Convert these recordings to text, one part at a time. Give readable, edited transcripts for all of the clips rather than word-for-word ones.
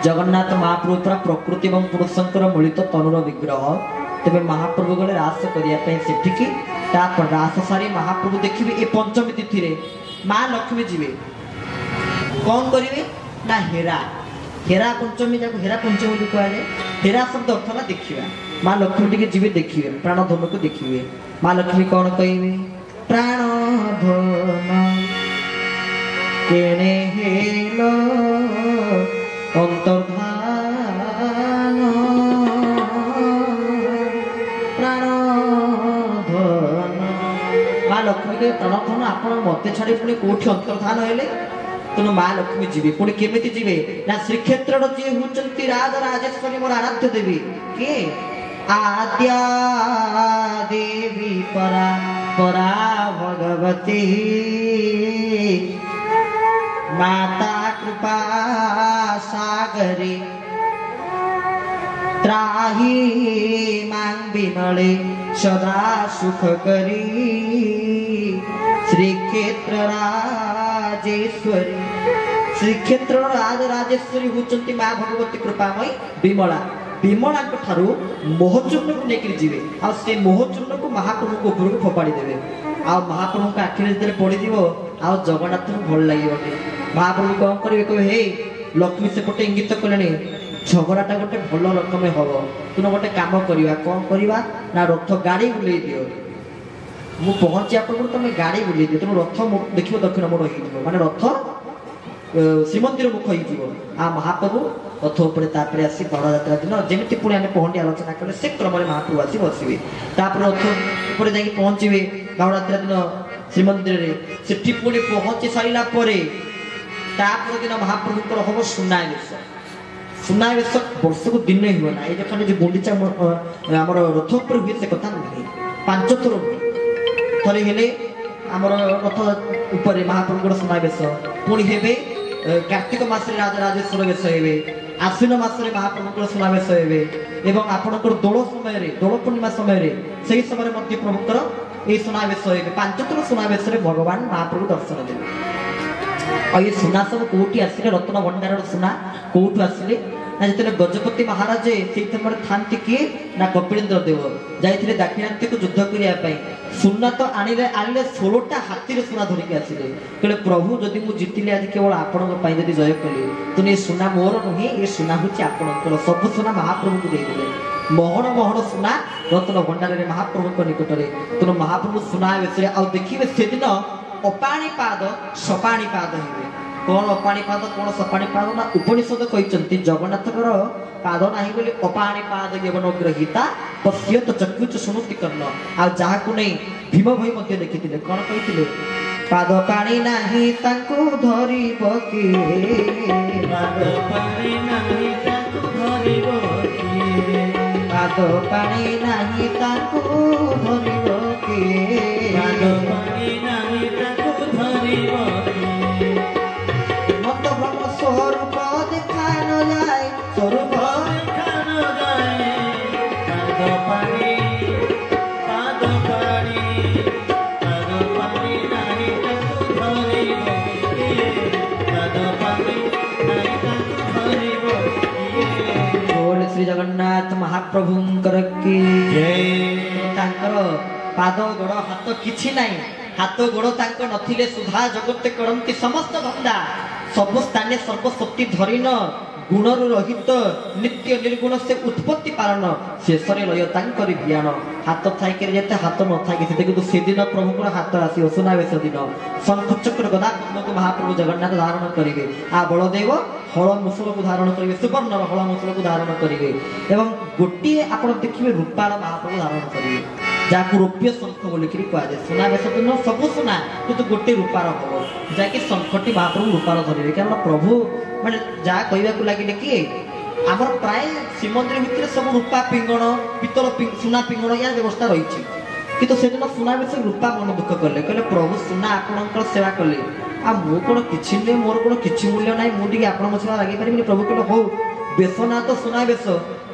जगन्नाथ महाप्रभु पूरा प्रकृति और पुरुषंकर मिलित तनुर विग्रह तेज महाप्रभु गले रास करने से रास सारी महाप्रभु देखिए ये पंचमी तिथि रे माँ लक्ष्मी जीवे कौन करेंगे ना हेरा हेरा पंचमी जाको हेरा पंचमी कहुए हेरा शब्द अर्थ ना देखा माँ लक्ष्मी टी जीवे देखिए प्राण धन को देखिए माँ लक्ष्मी कौन कहे प्राण धन केने हेलो अंतर्धान प्राण धन माँ लक्ष्मी के प्राण धन आप मत छाड़ी पुणी कौटी अंतर्धान हेले तेणु माँ लक्ष्मी जीवे पुणी केमिति जीवे ना श्रीक्षेत्र जी होती राज राजेश्वरी मोर आराध्य देवी किए आद्या देवी परा परा भगवती माता कृपा सागरे त्राही मांग विमले सदा सुख करी श्रीक्षेत्र राजेश्वरी श्रीक्षेत्र राज राजेश्वरी होती माँ भगवती कृपामयी विमला विमला ठारू मोहचूर्ण को लेकर जीवे आ से मोहचूर्ण को महाप्रभु को ऊपर को फोपाड़ी देवे आ महाप्रभु का आखिर जो पड़ी आ जगन्नाथ को भल लगे महाप्रभु कौन करेंगे कहे हे लक्ष्मी सेपटे इंगित कले झगड़ाटा गोटे भल रकम हम तुम गोटे कम करवा कौन करवा ना रथ गाड़ी बुले दियो मु पहुंची आप तुम गाड़ी बुले दियो तेणु रथ देखिए दक्षिण मोड़ हो माने रथ श्रीमंदिर मुख हो आ महाप्रभु रथ उपर आसी बड़ जात्रा दिन जमी पुणी आम पहंडी आलोचना कले से क्रम महाप्रभु आसी बसवे रथ उपर जा पहुँचे बड़ जात्रा दिन श्रीमंदिर से पुणी पहुँची सारा दिन महाप्रभुଙ୍କର हम सुनावेश वर्ष को दिन हुए ना ये खाली जो गुंडीचा आम रथ उपर हुए से कथा नुहे 5 थर हुए थे हेले आमर रथ उपर महाप्रभुଙ୍କର सुनावेश पुणी हेबे कार्तिक मास राज राजेश्वर वेश हे आश्विन मासरे महाप्रभुଙ୍କର सुनावेश हे एवं आपणकर दोल समय दोल पूर्णिमा समय से समय प्रभुकर ये सुनावेश हे 5 थर सुनावेश भगवान महाप्रभु दर्शन देवे और ये सुना सब कौटी आसिले रत्न भंडार सुना कौटू आसिले ना जो गजपति महाराज से थांती किए ना कपिलेन्द्र देव जाइए दाक्षिणात्य को युद्ध करने सुना तो आनिले 16टा हाथी सुना धरिक आसिले कहले प्रभु जदि मु जीतिले आज केवल आपण जदि जय कली तो ये सुना मोर नुहे ये सुना हूँ आपण सब सुना महाप्रभु को देदेले महण महण सुना रत्न भंडार महाप्रभु निकट में तेणु महाप्रभु सुना आ देखिए से दिन अपाणीपाद सपाणीपाद हे कौन अपाणीपाद कौन सपाणीपाद ना उपनिषद कहते जगन्नाथ पाद ना बोली अपाणीपाद यवनग्रहीता पश्यत चक्षुच शुणुति कर्ण आ जहाँ को नहीं भीम भाई लिखी कौन कहते पाद पाणी नाही तांको धरिब किए पाद पाणी नाही तांको धरिब किए पाद पाणी नाही तांको धरिब किए पाद पाणी नाही तांको धरिब किए मत ब्रह्म स्वरूप देखा न जाए स्वरूप देखा न जाए पाद पाणी नाही तांको धरिब किए पाद पाणी नाही तांको धरिब किए बोल श्री जगन्नाथ महाप्रभुंकर की जय तांकर पाद गोड़ हाथ किछि नाही हाथ गोड़ तांको नथिले सुधा जगते करंती समस्त धंदा सब स्थाने सर्वशक्ति धरिन गुणर रहित नित्य निर्गुण से उत्पत्ति पालन शेष लय तांकरी भियान हाथ थाइक हाथ न थाइक किंतु से दिन प्रभु हाथ आसो सुनावेश दिन शंख चक्र गदा को महाप्रभु जगन्नाथ धारण करेंगे आ बलदेव हल मुसल को धारण करेंगे सुवर्ण हल मुसल को धारण करेंगे एवं गोटे आप देखिए रूपार महाप्रभु धारण करेंगे जहाँ रोप्य शंख बोलिक कहुए सुनावेश दिन सब सुना कितु गोटे रूपार हम जहाँकि शंखटी महाप्रभु रूपार धरवे क्या प्रभु माने जहाँ कहवाक लगे कि आमर प्राय श्रीमंदिर भितर सब रूपा पिंगण पितल सुना पिंगण या व्यवस्था रही कितु से दिन सुनावेश रूपा मन दुख कले कहले प्रभु सुना आपणकर सेवा कले आ मु कौन किछि नहीं मोर कौन किछि मूल्य ना मुझे आपण सेवा लगे पारि प्रभु कहले हो बेसना तो सुनावेश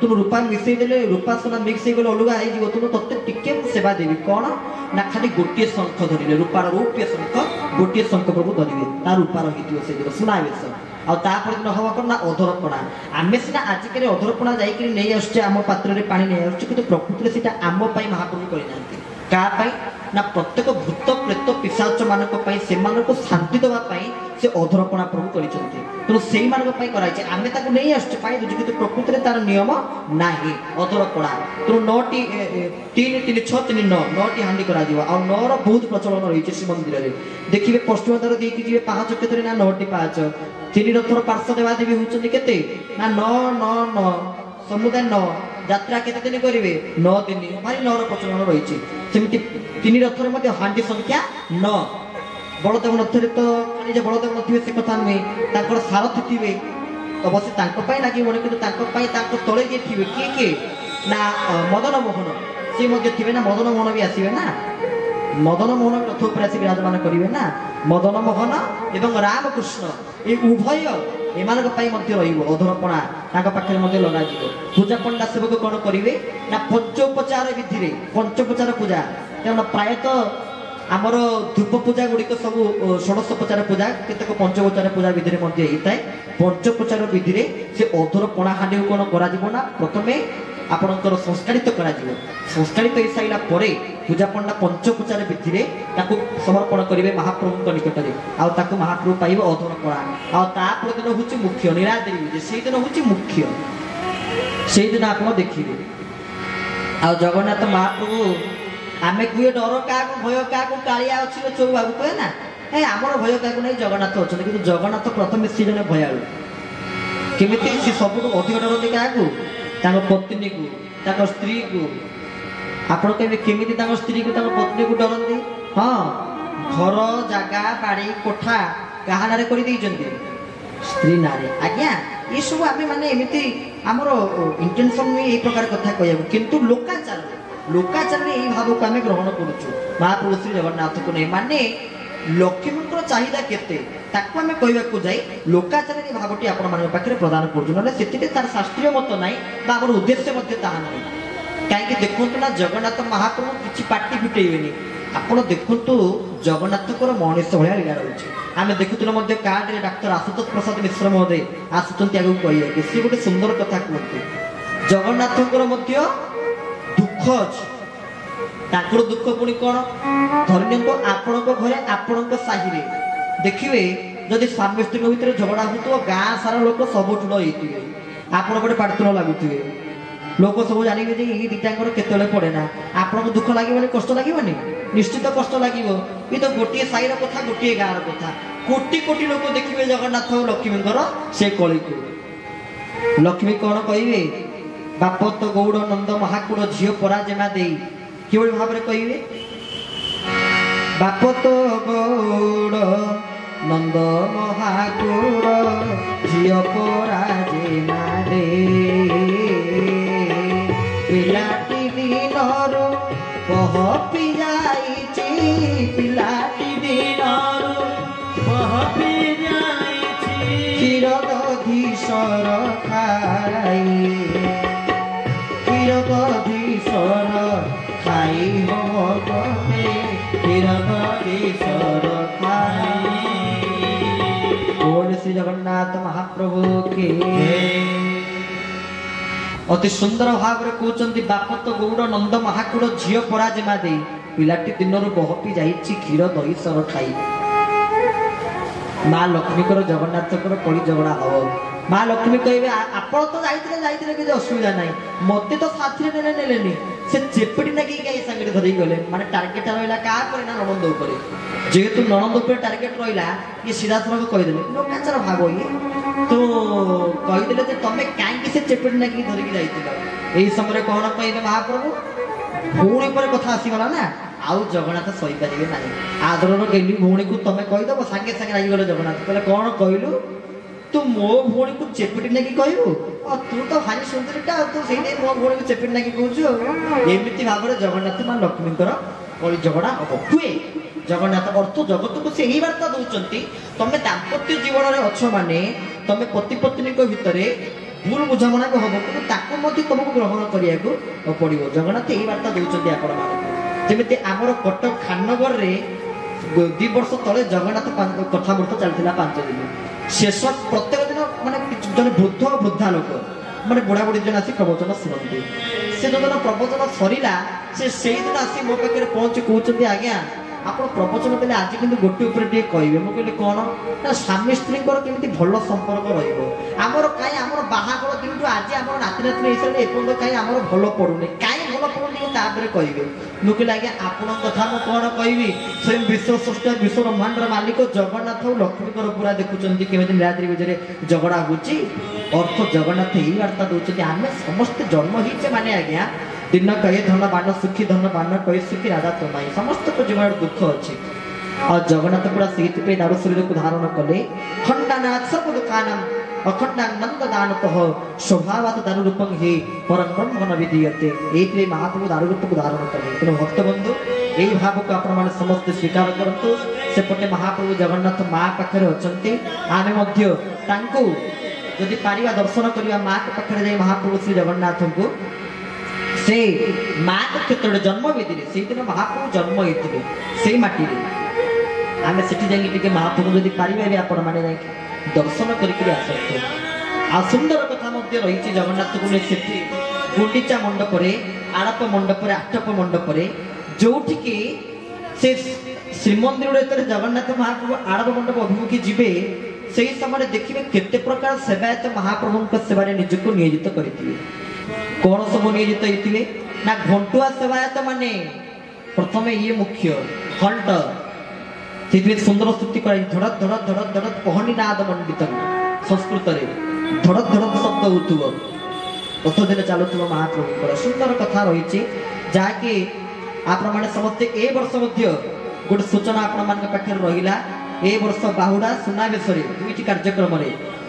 तुम रूपा मिसई देले रूपा सोना मिक्स हो गले अलग हो तुम तत्ते टिके सेवा देवी कौन ना खाली गोटे शंख धरिले रूपार रौप्य शंख गोटे शंख प्रभु धरिवे ता रूपार होइतियो से दिन सुनावेश आपर दिन हम कौन ना अधरपणा आम सीना आजिकल अधरपणा जाकि नहीं आसुचे आम पात्र पा नहीं आसुचे कि प्रकृति से आम महाप्रभु करना क्या ना प्रत्येक भूत प्रेत पिशाच मानक से शांति देवाई से अधरपणा प्रभु कर तेणु से आम नहीं आसुचे कि प्रकृति में तार नियम ना अधरपणा तेणु 9टी 3 3 6 3 9 9टी हांडी करा नौर बहुत प्रचलन रही श्रीमंदिर में देखिए पश्चिम द्वार देखिए जी पाँच केतरी ना 9टी पाँच 3 रथर पार्श्व देवादेवी होती केते ना 9 9 9 समुदाय 9 यात्रा केते दिन करेंगे 9 दिन भारी 9 प्रचलन रही सेमती 3 रथर हांडी संख्या 9 बलदेव नथरे तो खाली बलदेव नथिबे से कथा नुहे सारथी थे अवश्य लगे कि तले किए थे किए ना मदन मोहन सी थे ना मदन मोहन भी आसवे ना मदन मोहन रथ उपर आस विराजमान करेंगे ना मदन मोहन एवं रामकृष्ण ये उभय एम अधरपणा पाखे लग पूजा पंडा सेवक कौन करेंगे ना पंचोपचार विधि पंचोपचार पूजा प्रायतः आमर धूप पूजा गुड़िक सब षोडशोपचार पूजा केतक पंचोपचार पूजा विधि में होता है पंचोपचार विधि में से अधरपणा हांडी कौन करा प्रथमे आपणकर संस्कारित करा संस्कारित हो सारा पर पूजा पंडा पंचोपचार विधि में समर्पण करेंगे महाप्रभु निकट में आउ महाप्रभु पाइबे अधरपणा आपर दिन हूँ मुख्य नीलाद्री से दिन हूँ मुख्य से दिन आप देखिए आ जगन्नाथ महाप्रभु आम कहे डर क्या भय क्या कालिया अच्छी चौ बाबू कहे ना ए आमर भय क्या नहीं जगन्नाथ अच्छा कि जगन्नाथ प्रथम सी जन भयालु केमी सी सब अधिक डरती क्या पत्नी को स्त्री को आप केमी स्त्री को पत्नी को डरती हाँ घर जगह बाड़ी कोठा क्या ना कर स्त्री ना आज्ञा ये सब आम मैंने एमती आमर इंटेंशन यही प्रकार कथा कह किंतु लोकाचार यही भाव को आम ग्रहण करुचु महाप्रभु श्री जगन्नाथ को नहीं माने लक्ष्मी चाहिदा केते ताकू आम कहवाक जाए लोकाचार भावटी आपखे प्रदान कर तार शास्त्रीय मत ना आम उद्देश्य ना कहीं देखु ना जगन्नाथ महाप्रभु किसी पार्टी फिटेबे आप देखु जगन्नाथ मनीष भाया लीला रही आम देखुले कार्ड डाक्तर आशुतोष प्रसाद मिश्र महोदय आसुच्च आगे कह सी गोटे सुंदर कथा कहते जगन्नाथ दुख अच्छे दुख पुणी कौन धरनीय आपण घरे आपण साहि देखिए जदि स्वामी स्त्री भितर झगड़ा हो गाँ सारा लोक सब ठूल होते आप पार्थिन लगुवे लोक सब जानवे ये दीटांकर केतले पड़े ना आपको दुख लगे कष्ट लगे निश्चित कष्ट लगे ये तो गोटे साईर कथा गोटे गाँव कथा कोटी कोटी लोक देखिए जगन्नाथ और लक्ष्मी से कली को लक्ष्मी कौन कहे बाप तो गौड़ नंद महाकूड़ झी पराजेमा दे कि भाव में कहे बाप तो गौड़ नंद महाकूड़ झी पराजेमा दे पिलाटी दिनरू बहपी जाइछि पिलाटी दिनरू बहपी जाइछि क्षीर दधी सर खाई क्षीर दधी सर खाई हो गए क्षीर दधी सर खाई बोल श्री जगन्नाथ महाप्रभु के अति सुंदर भाव में कहते बाप तो गौड़ नंद महाकूड़ झी पराजेमा दे पिलाटी दिनरू बहपी जाइछि क्षीर दही सर खाई माँ लक्ष्मी जगन्नाथ कड़ी झगड़ा हम माँ लक्ष्मी कहे आप तो जाते किसी असुविधा ना मत तो साथी ने से चेपड़ी ना कहीं सांगे धरिक गले माने टार्गेट रहा क्या ननंद उपर जेहेतु ननंद उपर टार्गेट रहा ये सीधा सड़क कहीदे लोकाचार भाव ये तो कहीदे तुम कहीं से चेपड़ी ना धरिकी जाइए समय कौन कहे महाप्रभु भौणी पर कथा आसीगला ना आउ जगन्नाथ सही पारे ना आदर गेली भौणी को तुम कहीदेव सागे सागे लगिगले जगन्नाथ कहले कौन कहलु तू मो भौणी को चेपटी नाकि कहू तू तो भारी सुंदरीटा तू से मो भौणी को चेपटी नाकि कहूँ एमती भाव में जगन्नाथ माँ लक्ष्मी कली झगड़ा हम हुए जगन्नाथ अर्थ जगत को से ही वार्ता दौरान तुम दाम्पत्य जीवन में अच्छ माने तुम पति पत्नी भितर भूल बुझामणा को हम कि तुमको ग्रहण करने को पड़ो जगन्नाथ यही वार्ता दौरान आपमती आमर कटक खाननगर में 2 वर्ष तले जगन्नाथ कथामृत चलता 5 दिन शेष प्रत्येक जन वृद्ध वृद्धा लोक माने बुढ़ा बुढ़ी जन आसी प्रवचन शुणती से जो दिन प्रवचन सरला से दिन आसी मो पाखे पहुँची कहते आज्ञा आप प्रवचन देने आज कि गोटे उपर टे कहे मुझे कौन ना स्वामी स्त्री केमी भल संपर्क रमर कहीं आम बाहागर दिन आज आम नाती नाती हिसाब से एपर्त कहीं आम भल पड़ूनी कहीं भल पड़ूनी तापर कहे मुझे आज्ञा आपण कथा मुझे कौन कहि स्वयं विश्व सृष्टि विश्व ब्रह्मांडर मालिक जगन्नाथ और लक्ष्मी पूरा देखुं केमी नीलाद्रि विजय झगड़ा होर्थ जगन्नाथ यही वार्ता दौरान आम समस्ते जन्म होचे माने आज्ञा दिन कहे धन बाण सुखी धन बाण कहे सुखी राजा तुम्हारी समस्त को जीवन दुख अच्छी और जगन्नाथ पूरा से दारू शरीर को धारण कले खंडानाथ सब दुकानम अखंडानंद दानत स्वभावत दारू रूपं हे परम ब्रह्म विधीयते ये महाप्रभु दारू रूप को धारण कले तेणु भक्त बंधु यही भाव को आपण मैंने समस्ते स्वीकार करतु सेपटे महाप्रभु जगन्नाथ माँ पाखे अच्छा आम जदि पारिबा दर्शन करवा माँ के पाखे जाए महाप्रभु श्री जगन्नाथ को से माँ के क्षेत्र जन्म विधि से दिन महाप्रभु जन्म होते से माटी आम से महाप्रभु जदि पारे आपण मैंने दर्शन करके आसतु आ सुंदर कथा रही जगन्नाथ को नहीं गुंडीचा मंडप आड़प मंडप आठप मंडप जो से श्रीमंदिर जगन्नाथ महाप्रभु आड़प मंडप अभिमुखी जीवे से समय देखिए केते प्रकार सेवायत महाप्रभु सेवारे निजक नियोजित करते कौन सब नियोजित होते ना घंटुआ सेवायत माने प्रथम ये मुख्य घंट से सुंदर स्तुति कर धड़क धड़क धड़क धड़क कहनी नाद मंडित संस्कृत धड़क धड़क शब्द होथुव रथ दिन चलुव महाप्रभु सुंदर कथा रही जहाँकि आपण मैंने समस्ते ए वर्ष गोटे सूचना आपण मान पाखे रहा ए वर्ष बाहुड़ा सुनावेश दुईटी कार्यक्रम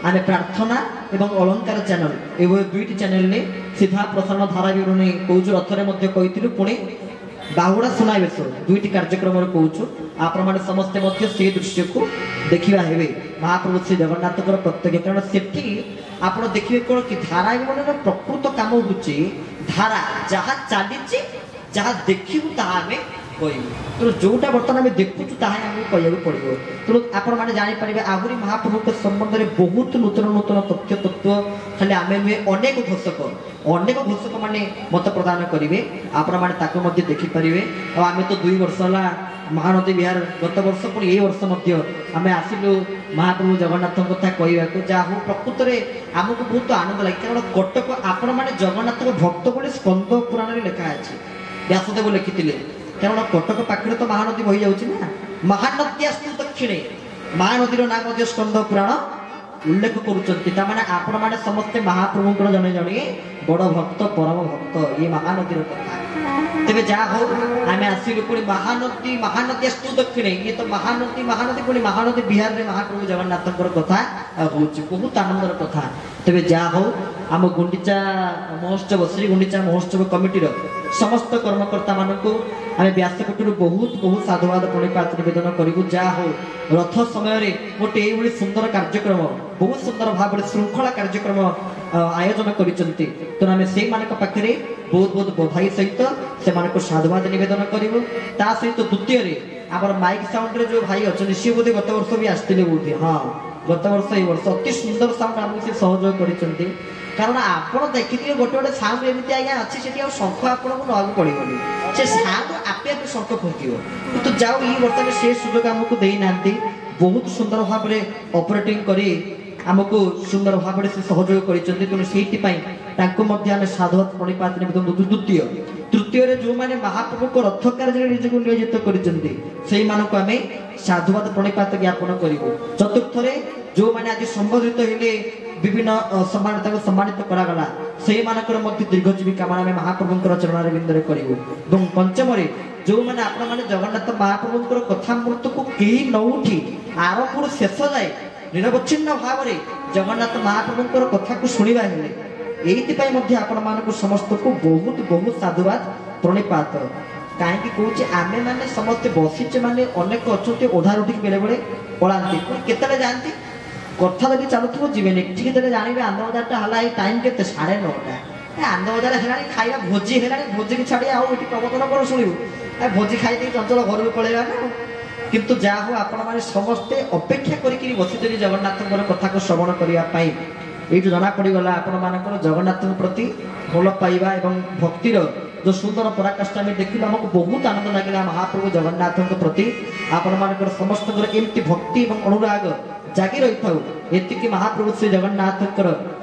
आम प्रार्थना एवं अलंकार चैनल ए दुईटी चैनल ने सीधा प्रसारण धारा विवरणी कौच रथरे कही पुणी बाहुड़ा सुनावेश दुईटी कार्यक्रम कौचु आपण मैंने समस्ते से दृश्य को देखा हे महाप्रभु श्री जगन्नाथ प्रत्यक्ष कारण से आप देखिए कौन कि धारा विवरण प्रकृत कम हो धारा जहाँ चली जहाँ देखू तामें तो जोटा बर्तमान आम देखुचु कह पड़ो तो आपण मैंने जापर आहरी महाप्रभु संबंध में बहुत नूतन नूतन तथ्य तत्व खाली आम नुहे अनेक घोषक मैंने मत प्रदान करेंगे आपण मैंने देखिपारे आम तो 2 वर्ष है महानदी विहार गत वर्ष पुणी ये वर्ष आम आसिलु महाप्रभु जगन्नाथ कथा कहवाक जहाँ हो प्रकृत में आमको बहुत आनंद लगे कारण कटक आपण मैंने जगन्नाथ भक्त बोले स्कंद पुराण में लिखा है व्यासदेव लिखिले कारण कटक पाखे तो महानदी बही जाऊँगी ना महानद्यास्तु दक्षिणे महानदीर नाम स्कंद पुराण उल्लेख करुँचे आपण मैंने समस्ते महाप्रभु जने जने बड़ भक्त परम भक्त ये महानदीर कथा तेरे जहाँ हो आम आसिलु पुणी महानदी महानद्यास्तु दक्षिणे ये तो महानदी पुणी महानदी बिहार में महाप्रभु जगन्नाथ कथा हूँ बहुत आनंदर कथा तेरे जहाँ हो आम गुंडीचा महोत्सव श्री गुंडीचा महोत्सव कमिटीर समस्त कर्मकर्ता मानक आम व्यासपीठ बहुत बहुत साधुवाद प्रणिपात निवेदन करूँ जहाँ हो रथ समय गोटे ये सुंदर कार्यक्रम बहुत सुंदर भाव श्रृंखला कार्यक्रम आयोजन करते तेणु आम से पाखे बहुत बहुत बधाई सहित से साधुवाद निवेदन करूँ ता सहित द्वितीय आम माइक साउंड जो भाई अच्छा सी बोधे गत वर्ष भी आसते बोधे हाँ गत वर्ष ये वर्ष अति सुंदर साउंड आमको से सहयोग कर कारण आप देखिए गोटे गोटे साउंड एमती आज्ञा अच्छी से शंख आपको नाक पड़ोनी से साउंड आपे आपे शंख फुंक तो जाओ ये बर्तमान से सुजोग आमको देना बहुत सुंदर भाव में ऑपरेटिंग करी आमको सुंदर भाव से सहयोग कर साधुवाद प्रणिपात निवेदन द्वितीय तृतीय जो मैंने महाप्रभु को रथ कार्य निजक नियोजित कर साधुवाद प्रणिपात ज्ञापन करूँ चतुर्थ जो मैंने आज संबोधित हेले विभिन्न सम्मानित करागला से दीर्घजीवी कामना में महाप्रभु चरण बिंदु करूँ पंचम जो मैंने आपण मैंने जगन्नाथ महाप्रभु कथामृत को कहीं न उठी आरंभ शेष जाए निरवच्छिन्न भाव में जगन्नाथ महाप्रभु कथा को शुणा ये आपण मानक समस्त को बहुत बहुत साधुवाद प्रणिपात कहीं कहे आम मैंने समस्ते बसीचे मैंने अनेक अच्छा ओढ़ारूढ़ी बेले बेले पलांती केतले जाती कथा जब चलुव जीवे ठीक जानवे आंध बजार है टाइम के 9:30 आंध बजार है खाଇବା भोजी है भोजी की छाड़ी आउ प्रवचन कौन शुणु भोजी खाई चंचल घर को पलैया ना किंतु जहाँ हो आपण मैंने समस्ते अपेक्षा करी बसी जगन्नाथ कथा को श्रवण करने ये जना पड़गला आपण जगन्नाथ प्रति भल पाइबा एवं भक्तिर जो सुंदर पराकाष्ठा आम देखिलु आमको बहुत आनंद लगे महाप्रभु जगन्नाथ प्रति आपण मान समस्त एमती भक्ति और अनुराग जागी रही था एतिकी महाप्रभु श्री जगन्नाथ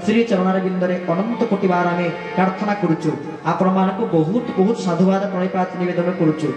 श्री चरण बिंदरे अनंत कोटि बार आम प्रार्थना करुचु आपण मान बहुत बहुत साधुवाद प्रणिपात निवेदन करुचु।